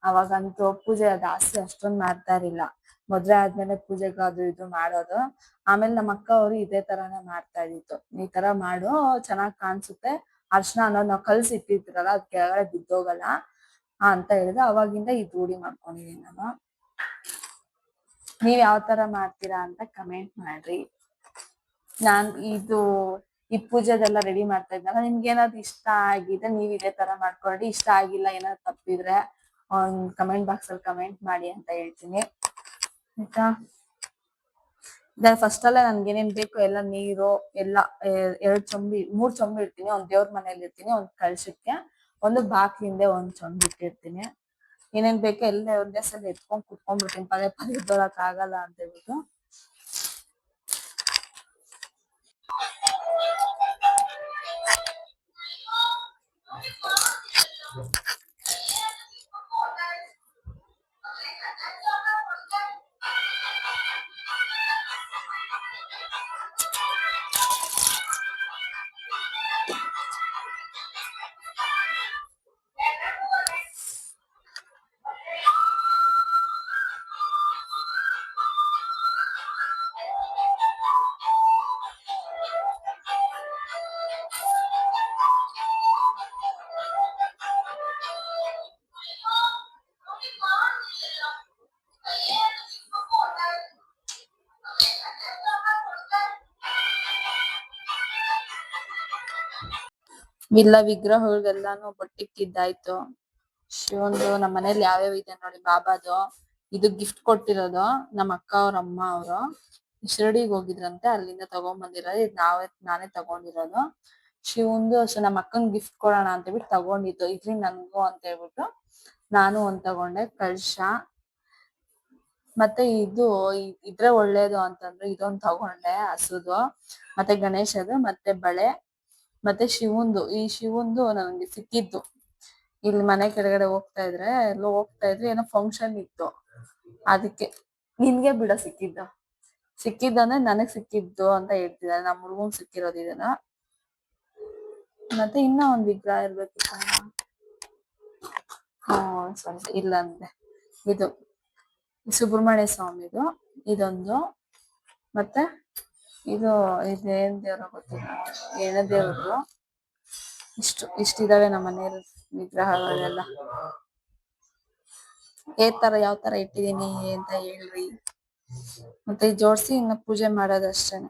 ಅವಾಗಂತೂ ಪೂಜೆ ಜಾಸ್ತಿ ಅಷ್ಟೊಂದ್ ಮಾಡ್ತಾ ಇರ್ಲಿಲ್ಲ. ಮದ್ವೆ ಆದ್ಮೇಲೆ ಪೂಜೆಗೆ ಅದು ಇದು ಮಾಡೋದು. ಆಮೇಲೆ ನಮ್ಮ ಅಕ್ಕ ಅವರು ಇದೇ ತರಾನೇ ಮಾಡ್ತಾ ಇದ್ದಿತ್ತು. ಈ ತರ ಮಾಡು ಚೆನ್ನಾಗ್ ಕಾಣಿಸುತ್ತೆ, ಅರ್ಶಿನ ಅನ್ನೋದು ನಾವು ಕಲ್ಸಿ ಇಟ್ಟಿರ್ತೀರಲ್ಲ ಅದ್ ಕೆಳಗಡೆ ಬಿದ್ದೋಗಲ್ಲ ಅಂತ ಹೇಳಿದ್ರೆ ಅವಾಗಿಂದ ಇದು ರೂಢಿ ಮಾಡ್ಕೊಂಡಿದೀನಿ ನಾನು. ನೀವ್ ಯಾವ ತರ ಮಾಡ್ತೀರಾ ಅಂತ ಕಮೆಂಟ್ ಮಾಡ್ರಿ. ನಾನ್ ಈ ಪೂಜೆದೆಲ್ಲ ರೆಡಿ ಮಾಡ್ತಾ ಇದ್ನಲ್ಲ, ನಿಮ್ಗೆ ಏನಾದ್ರು ಇಷ್ಟ ಆಗಿದೆ ನೀವ್ ಇದೇ ತರ ಮಾಡ್ಕೊಳ್ಳಿ. ಇಷ್ಟ ಆಗಿಲ್ಲ ಏನಾದ್ರು ತಪ್ಪಿದ್ರೆ ಒಂದ್ ಕಮೆಂಟ್ ಬಾಕ್ಸ್ ಅಲ್ಲಿ ಕಮೆಂಟ್ ಮಾಡಿ ಅಂತ ಹೇಳ್ತೀನಿ ಆಯ್ತಾ. ಫಸ್ಟ್ ಅಲ್ಲೇ ನನ್ಗೆ ಏನೇನ್ ಬೇಕು ಎಲ್ಲ ನೀರು ಎಲ್ಲ 3 ಚೊಂಬು ಇಡ್ತೀನಿ. ಒಂದ್ ದೇವ್ರ ಮನೇಲಿ ಇರ್ತೀನಿ, ಒಂದ್ ಕಳ್ಸಕ್ಕೆ, ಒಂದು ಬಾಕ್ಲ ಹಿಂದೆ ಒಂದ್ ಚೊಂಬು ಇಟ್ಟಿರ್ತೀನಿ. ಏನೇನ್ ಬೇಕೋ ಎಲ್ಲ ಒಂದೇ ಸಲ ಎತ್ಕೊಂಡ್ ಕುತ್ಕೊಂಡ್ಬಿಡ್ತೀನಿ. ಪದೇ ಎದ್ದೊಳಕ್ ಆಗಲ್ಲ ಅಂತ ಹೇಳ್ಬಿಟ್ಟು. ಇಲ್ಲ ವಿಗ್ರಹಗಳೆಲ್ಲಾನು ಬೊಟ್ಟಿಕ್ಕಿದ್ದಾಯ್ತು. ಶಿವಂದು ನಮ್ಮ ಮನೇಲಿ ಯಾವ್ಯಾವ ಇದೆ ನೋಡಿ. ಬಾಬಾದು ಇದು ಗಿಫ್ಟ್ ಕೊಟ್ಟಿರೋದು ನಮ್ಮ ಅಕ್ಕ ಅವ್ರ ಅಮ್ಮ ಅವರು ಶಿರಡಿಗೆ ಹೋಗಿದ್ರಂತೆ, ಅಲ್ಲಿಂದ ತಗೊಂಡ್ಬಂದಿರೋದು. ಇದು ನಾನೇ ತಗೊಂಡಿರೋದು. ಶಿವಂದು ನಮ್ಮ ಅಕ್ಕಂಗ್ ಗಿಫ್ಟ್ ಕೊಡೋಣ ಅಂತ ಹೇಳ್ಬಿಟ್ಟು ತಗೊಂಡಿದ್ದು. ಇದ್ರಿಂದ ನನ್ಗೂ ಅಂತ ಹೇಳ್ಬಿಟ್ಟು ನಾನು ಒಂದ್ ತಗೊಂಡೆ ಕಳಶ. ಮತ್ತೆ ಇದ್ರೆ ಒಳ್ಳೇದು ಅಂತಂದ್ರೆ ಇದೊಂದ್ ತಗೊಂಡೆ ಹಸುದು. ಮತ್ತೆ ಗಣೇಶದು, ಮತ್ತೆ ಬಳೆ, ಮತ್ತೆ ಶಿವಂದು ನನಗೆ ಸಿಕ್ಕಿದ್ದು. ಇಲ್ಲಿ ಮನೆ ಕೆಳಗಡೆ ಹೋಗ್ತಾ ಇದ್ರೆ ಏನೋ ಫಂಕ್ಷನ್ ಇತ್ತು, ಅದಕ್ಕೆ ನಿನ್ಗೆ ಬಿಡ ಸಿಕ್ಕಿದ್ದಂದ್ರೆ ನನಗ್ ಸಿಕ್ಕಿದ್ದು ಅಂತ ಹೇಳ್ತಿದ್ದಾರೆ. ನಮ್ಮ ಹುಡ್ಗಂಗ್ ಸಿಕ್ಕಿರೋದು ಇದನ್ನ. ಮತ್ತೆ ಇನ್ನ ಒಂದ್ ವಿಗ್ರಹ ಇರ್ಬೇಕಿತ್ತ. ಇಲ್ಲ ಅಂದ್ರೆ ಇದು ಸುಬ್ರಹ್ಮಣ್ಯ ಸ್ವಾಮಿದು ಇದೊಂದು. ಮತ್ತೆ ಇದೇನ್ ದೇವ್ರ ಗೊತ್ತಿಲ್ಲ, ಎಣ್ಣೆ ದೇವ್ರದ್ದು. ಇಷ್ಟಿದಾವೆ ನಮ್ಮ ಮನೆಯಲ್ಲಿ ವಿಗ್ರಹಗಳೆಲ್ಲ. ಯಾವ ತರ ಇಟ್ಟಿದೀನಿ ಅಂತ ಹೇಳ್ರಿ. ಮತ್ತೆ ಜೋಡ್ಸಿ ಇನ್ನ ಪೂಜೆ ಮಾಡೋದಷ್ಟೇನೆ.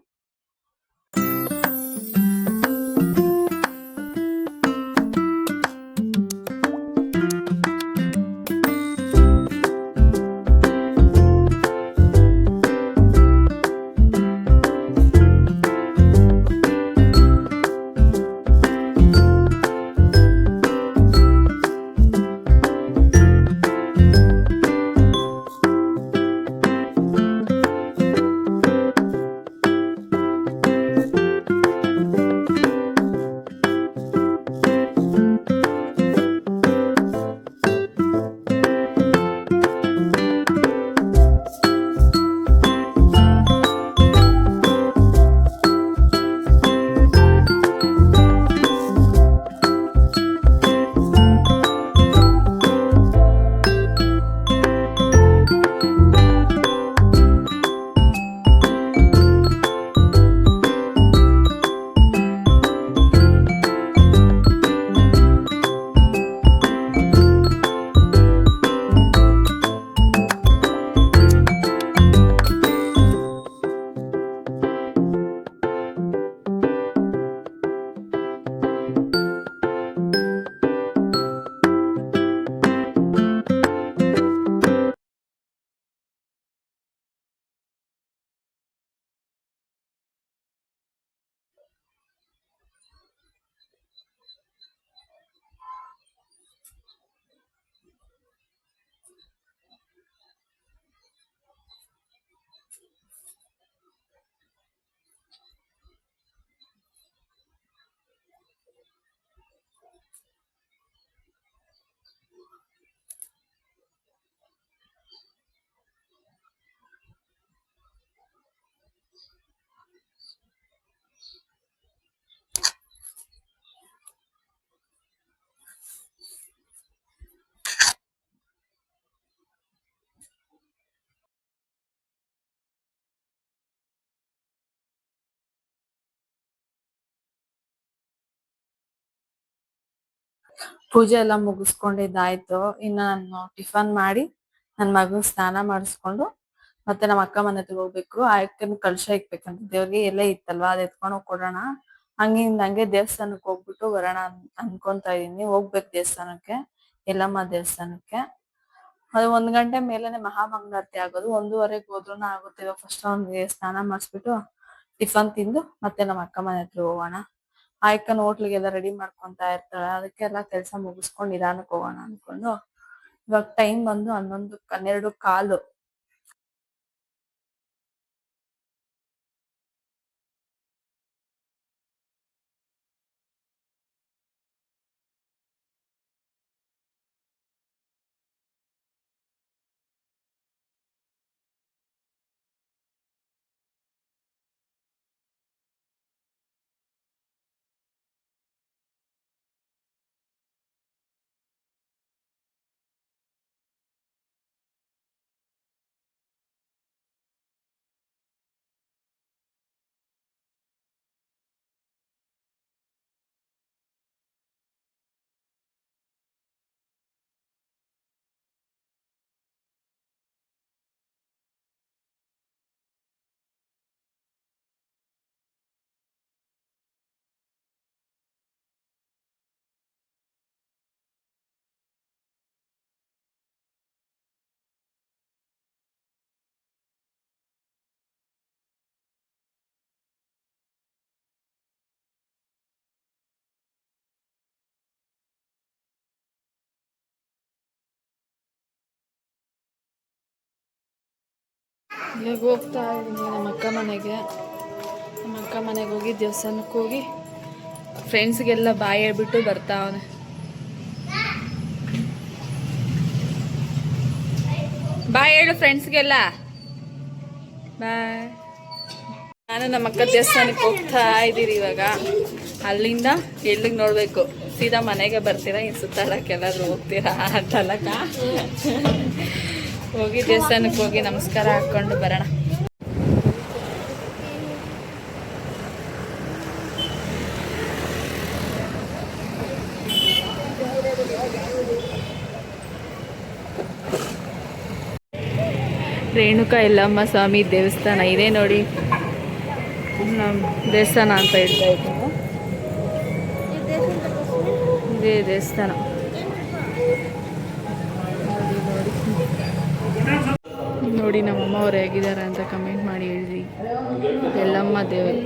ಪೂಜೆ ಎಲ್ಲ ಮುಗಿಸ್ಕೊಂಡಿದ್ದಾಯ್ತು. ಇನ್ನು ನಾನು ಟಿಫನ್ ಮಾಡಿ ನನ್ನ ಮಗನ ಸ್ನಾನ ಮಾಡಿಸ್ಕೊಂಡು ಮತ್ತೆ ನಮ್ಮ ಅಕ್ಕ ಮನೆ ಹತ್ರ ಹೋಗ್ಬೇಕು. ಆ ಅಕ್ಕನ ಕಲಶ ಇಕ್ಬೇಕಂತ ದೇವ್ರಿಗೆ ಎಲೆ ಇತ್ತಲ್ವಾ, ಅದ್ ಎತ್ಕೊಂಡು ಹೋಗಿ ಕೊಡೋಣ. ಹಂಗೆ ದೇವಸ್ಥಾನಕ್ಕೆ ಹೋಗ್ಬಿಟ್ಟು ಬರೋಣ ಅನ್ಕೊಂತಾ ಇದೀನಿ. ಹೋಗ್ಬೇಕು ದೇವಸ್ಥಾನಕ್ಕೆ, ಎಲ್ಲಮ್ಮ ದೇವಸ್ಥಾನಕ್ಕೆ. ಅದು 1 ಗಂಟೆ ಮೇಲೆನೆ ಮಹಾಮಂಗಳಾರತಿ ಆಗೋದು. 1:15 ಹೋದ್ರೂ ಆಗುತ್ತೆ. ಇವಾಗ ಫಸ್ಟ್ ಅವ್ನಿಗೆ ಸ್ನಾನ ಮಾಡಿಸ್ಬಿಟ್ಟು ಟಿಫನ್ ತಿಂದು ಮತ್ತೆ ನಮ್ಮ ಅಕ್ಕ ಮನೆ ಹತ್ರ ಹೋಗೋಣ. ಆ ಅಕ್ಕನ ಹೋಟ್ಲಿಗೆಲ್ಲ ರೆಡಿ ಮಾಡ್ಕೊಂತಾ ಇರ್ತಾಳೆ. ಅದಕ್ಕೆಲ್ಲ ಕೆಲಸ ಮುಗಿಸ್ಕೊಂಡು ನಿಧಾನಕ್ಕೆ ಹೋಗೋಣ ಅನ್ಕೊಂಡು ಇವಾಗ ಟೈಮ್ ಬಂದು 11:15. ಇವಾಗ ಹೋಗ್ತಾ ಇದ್ದೀನಿ ನಮ್ಮ ಅಕ್ಕ ಮನೆಗೆ. ನಮ್ಮ ಅಕ್ಕ ಮನೆಗೆ ಹೋಗಿ ದೇವಸ್ಥಾನಕ್ಕೆ ಹೋಗಿ ಫ್ರೆಂಡ್ಸ್ಗೆಲ್ಲ ಬಾಯ್ ಹೇಳ್ಬಿಟ್ಟು ಬರ್ತಾವನೆ. ಬಾಯ್ ಹೇಳು ಫ್ರೆಂಡ್ಸ್ಗೆಲ್ಲ ಬಾಯ್. ನಾನು ನಮ್ಮ ಅಕ್ಕ ದೇವಸ್ಥಾನಕ್ಕೆ ಹೋಗ್ತಾ ಇದ್ದೀರಿ. ಇವಾಗ ಅಲ್ಲಿಂದ ಎಲ್ಲಿಗೆ ನೋಡಬೇಕು, ಸೀದಾ ಮನೆಗೆ ಬರ್ತೀರಾ, ಇನ್ನು ಸುತ್ತಾಡಕ್ಕೆ ಎಲ್ಲಾದ್ರೂ ಹೋಗ್ತೀರಾ ಅಂತಲ್ಲಕ್ಕ. ಹೋಗಿ ದೇವಸ್ಥಾನಕ್ಕೆ ಹೋಗಿ ನಮಸ್ಕಾರ ಹಾಕ್ಕೊಂಡು ಬರೋಣ. ರೇಣುಕಾ ಯಲ್ಲಮ್ಮ ಸ್ವಾಮಿ ದೇವಸ್ಥಾನ ಇದೆ ನೋಡಿ. ದೇವಸ್ಥಾನ ಅಂತ ಹೇಳ್ತಾ ಇದ್ದೀನಿ. ಇದೇ ದೇವಸ್ಥಾನ ನೋಡಿ. ನಮ್ಮಮ್ಮ ಅವ್ರು ಹೇಗಿದ್ದಾರೆ ಅಂತ ಕಮೆಂಟ್ ಮಾಡಿ ಹೇಳ್ರಿ. ಯಲ್ಲಮ್ಮ ದೇವರು.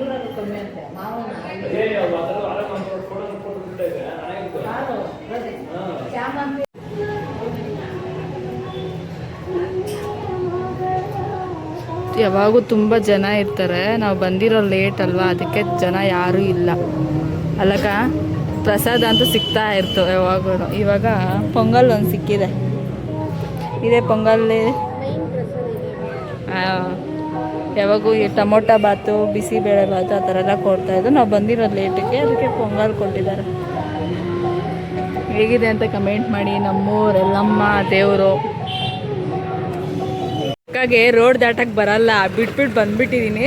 ಯಾವಾಗೂ ತುಂಬ ಜನ ಇರ್ತಾರೆ. ನಾವು ಬಂದಿರೋ ಲೇಟ್ ಅಲ್ವಾ, ಅದಕ್ಕೆ ಜನ ಯಾರೂ ಇಲ್ಲ ಅಲ್ಲಕ್ಕ. ಪ್ರಸಾದ ಅಂತೂ ಸಿಗ್ತಾ ಇರ್ತವೆ ಯಾವಾಗೂ. ಇವಾಗ ಪೊಂಗಲ್ ಒಂದು ಸಿಕ್ಕಿದೆ. ಇದೇ ಪೊಂಗಲ್ಲಿ ಯಾವಾಗೂ ಈ ಟೊಮೊಟೊ ಬಾತು, ಬಿಸಿಬೇಳೆ ಬಾತು ಆ ಥರ ಎಲ್ಲ ಕೊಡ್ತಾಯಿದ್ದು. ನಾವು ಬಂದಿರೋ ಲೇಟಿಗೆ ಅದಕ್ಕೆ ಪೊಂಗಲ್ ಕೊಟ್ಟಿದ್ದಾರೆ. ಹೇಗಿದೆ ಅಂತ ಕಮೆಂಟ್ ಮಾಡಿ. ನಮ್ಮೂರು ಯಲ್ಲಮ್ಮ ದೇವರು. ಅಕ್ಕಗೆ ರೋಡ್ ದಾಟಕ್ಕೆ ಬರಲ್ಲ, ಬಿಟ್ಬಿಟ್ಟು ಬಂದ್ಬಿಟ್ಟಿದ್ದೀನಿ.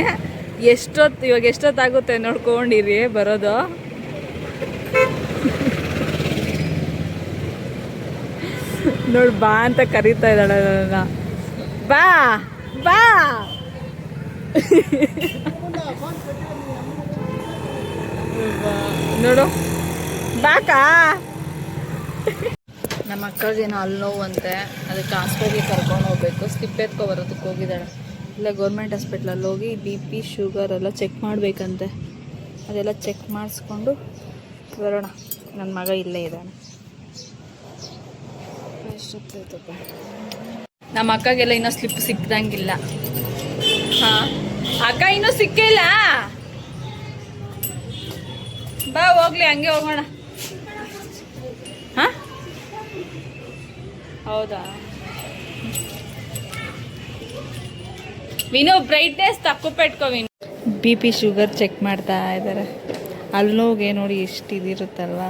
ಇವಾಗ ಎಷ್ಟೊತ್ತಾಗುತ್ತೆ ನೋಡ್ಕೊಂಡಿರಿ ಬರೋದು. ನೋಡಿ ಬಾ ಅಂತ ಕರೀತಾ ಇದ್ದಾಳೆ ನನ್ನ. ಬಾ ಬಾ ನೋಡು ಬಾಕಾ. ನಮ್ಮ ಅಕ್ಕಗೇನೋ ಅಲ್ಲಿ ನೋವಂತೆ, ಅದಕ್ಕೆ ಹಾಸ್ಪಿಟ್ಲಿಗೆ ಕರ್ಕೊಂಡು ಹೋಗ್ಬೇಕು. ಸ್ಲಿಪ್ ಎತ್ಕೊ ಬರೋದಕ್ಕೆ ಹೋಗಿದ್ದಾಳೆ. ಇಲ್ಲ ಗೌರ್ಮೆಂಟ್ ಹಾಸ್ಪಿಟ್ಲಲ್ಲಿ ಹೋಗಿ BP ಶುಗರ್ ಎಲ್ಲ ಚೆಕ್ ಮಾಡಬೇಕಂತೆ. ಅದೆಲ್ಲ ಚೆಕ್ ಮಾಡಿಸ್ಕೊಂಡು ಬರೋಣ. ನನ್ನ ಮಗ ಇಲ್ಲೇ ಇದ್ದಾನೆ. ಎಷ್ಟೊತ್ತಾಯ್ತಪ್ಪ. ನಮ್ಮ ಅಕ್ಕಗೆಲ್ಲ ಇನ್ನೂ ಸ್ಲಿಪ್ ಸಿಕ್ದಂಗಿಲ್ಲ. ಹಾಂ ಅಕ್ಕ ಇನ್ನೂ ಸಿಕ್ಕಿಲ್ಲ. ಬಾ ಹೋಗ್ಲಿ, ಹಂಗೆ ಹೋಗೋಣ. ಹಾಂ ಹೌದಾ ವಿನು, ಬ್ರೈಟ್ನೆಸ್ ತಕ್ಕು ಪೆಟ್ಕೋ ವಿನು. BP ಶುಗರ್ ಚೆಕ್ ಮಾಡ್ತಾ ಇದ್ದಾರೆ. ಅಲ್ಲೋಗೆ ನೋಡಿ ಎಷ್ಟು ಇದಿರುತ್ತಲ್ವ.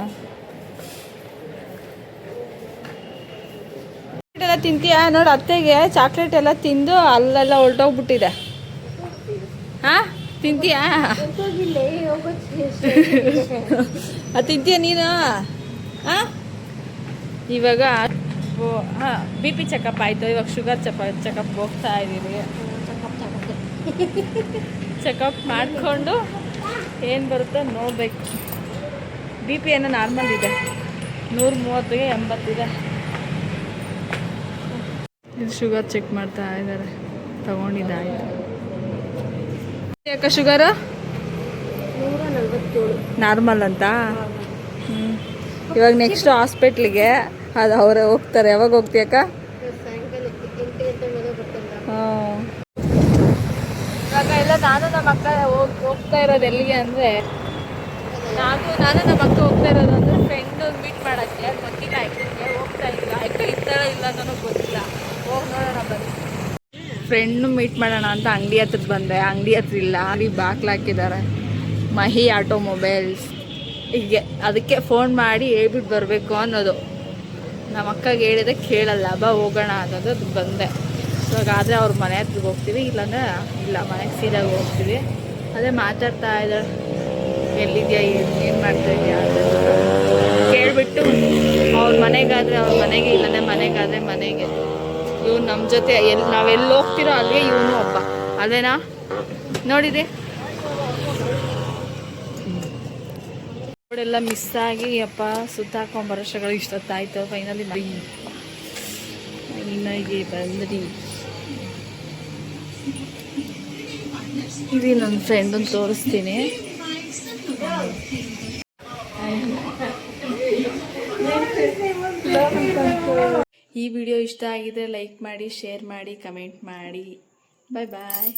ಎಲ್ಲ ತಿಂತೀಯಾ ನೋಡಿ. ಅತ್ತೆಗೆ ಚಾಕ್ಲೇಟ್ ಎಲ್ಲ ತಿಂದು ಅಲ್ಲೆಲ್ಲ ಹೊರಟೋಗ್ಬಿಟ್ಟಿದೆ. ಹಾಂ ತಿಂತೀಯಾ? ತಿಂತೀಯ ನೀನು? ಹಾಂ ಇವಾಗ ಹಾಂ ಬಿ ಪಿ ಚೆಕಪ್ ಆಯಿತು. ಇವಾಗ ಶುಗರ್ ಚೆಕಪ್ ಹೋಗ್ತಾ ಇದ್ದೀವಿ. ಚೆಕಪ್ ಮಾಡಿಕೊಂಡು ಏನು ಬರುತ್ತೋ ನೋಡಬೇಕು. ಬಿ ಪಿ ಏನೋ ನಾರ್ಮಲ್ ಇದೆ, 130ಗೆ 80 ಇದೆ. ಇದು ಶುಗರ್ ಚೆಕ್ ಮಾಡ್ತಾ ಇದ್ದಾರೆ, ತಗೊಂಡಿದ್ದಾಯಿತು. ಯಾಕೆ ಶುಗರು 147 ನಾರ್ಮಲ್ ಅಂತ. ಇವಾಗ ನೆಕ್ಸ್ಟ್ ಹಾಸ್ಪಿಟ್ಲಿಗೆ ಅದು ಅವರೇ ಹೋಗ್ತಾರೆ. ಯಾವಾಗ ಹೋಗ್ತೀಯಕ್ಕ? ಹಾಂ, ಇವಾಗ ಎಲ್ಲ ನಾನು ನಮ್ಮ ಅಕ್ಕ ಹೋಗ್ತಾ ಇರೋದು ಎಲ್ಲಿಗೆ ಅಂದರೆ, ನಾನು ನಮ್ಮ ಅಕ್ಕ ಹೋಗ್ತಾ ಇರೋದು ಅಂದರೆ ಫ್ರೆಂಡ್ ಮೀಟ್ ಮಾಡೋಕ್ಕೆ. ಗೊತ್ತಿಲ್ಲ ಆ್ಯಕ್ಚುಲಿಗೆ, ಹೋಗ್ತಾ ಇಲ್ಲ ಆ್ಯಕ್ಚುಲಿ ಇರ್ತಾರೋ ಇಲ್ಲ ಅನ್ನೋದು ಗೊತ್ತಿಲ್ಲ. ಹೋಗಿ ನೋಡೋಣ ಬನ್ನಿ. ಫ್ರೆಂಡ್ ಮೀಟ್ ಮಾಡೋಣ ಅಂತ ಅಂಗಡಿ ಹತ್ರಕ್ಕೆ ಬಂದೆ. ಅಂಗಡಿ ಹತ್ರ ಇಲ್ಲ, ಅಲ್ಲಿ ಬಾಕ್ಲು ಹಾಕಿದ್ದಾರೆ. ಮಹಿ ಆಟೋಮೊಬೈಲ್ಸ್ ಹೀಗೆ. ಅದಕ್ಕೆ ಫೋನ್ ಮಾಡಿ ಹೇಳ್ಬಿಟ್ಟು ಬರಬೇಕು ಅನ್ನೋದು. ನಮ್ಮ ಅಕ್ಕಗೆ ಹೇಳಿದೆ ಕೇಳಲ್ಲ, ಬಾ ಹೋಗೋಣ ಅನ್ನೋದು ಬಂದೆ. ಇವಾಗ ಆದರೆ ಅವ್ರ ಮನೆ ಹತ್ರಕ್ಕೆ ಹೋಗ್ತೀವಿ, ಇಲ್ಲಾಂದರೆ ಇಲ್ಲ ಮನೆಗೆ ಸೀದಾಗಿ ಹೋಗ್ತೀವಿ. ಅದೇ ಮಾತಾಡ್ತಾ ಇದ್ದಾರೆ, ಎಲ್ಲಿದೆಯಾ, ಏನು ಮಾಡ್ತಾ ಇದೆಯಾ ಅಂತ ಕೇಳಿಬಿಟ್ಟು ಅವ್ರ ಮನೆಗಾದರೆ ಅವ್ರ ಮನೆಗೆ, ಇಲ್ಲಾಂದರೆ ಮನೆಗಾದರೆ ಮನೆಗೆ. ಇವ್ನು ನಮ್ಮ ಜೊತೆ ನಾವೆಲ್ಲಿ ಹೋಗ್ತಿರೋ ಅಲ್ಲಿಗೆ ಇವನು ಒಬ್ಬ. ಅದೇನಾ ನೋಡಿದೆ, ರೋಡೆಲ್ಲ ಮಿಸ್ ಆಗಿ ಅಪ್ಪ ಸುತ್ತಾಕೊಂಬರೋಷ್ಟಗಳು ಇಷ್ಟೊತ್ತಾಯ್ತು. ಫೈನಲಿ ಮನೆಗೆ ಬಂದ್ರಿ. ಇದು ನನ್ನ ಫ್ರೆಂಡನ್ನು ತೋರಿಸ್ತೀನಿ. ಈ ವಿಡಿಯೋ ಇಷ್ಟ ಆಗಿದೆ ಲೈಕ್ ಮಾಡಿ, ಶೇರ್ ಮಾಡಿ, ಕಮೆಂಟ್ ಮಾಡಿ. ಬಾಯ್ ಬಾಯ್.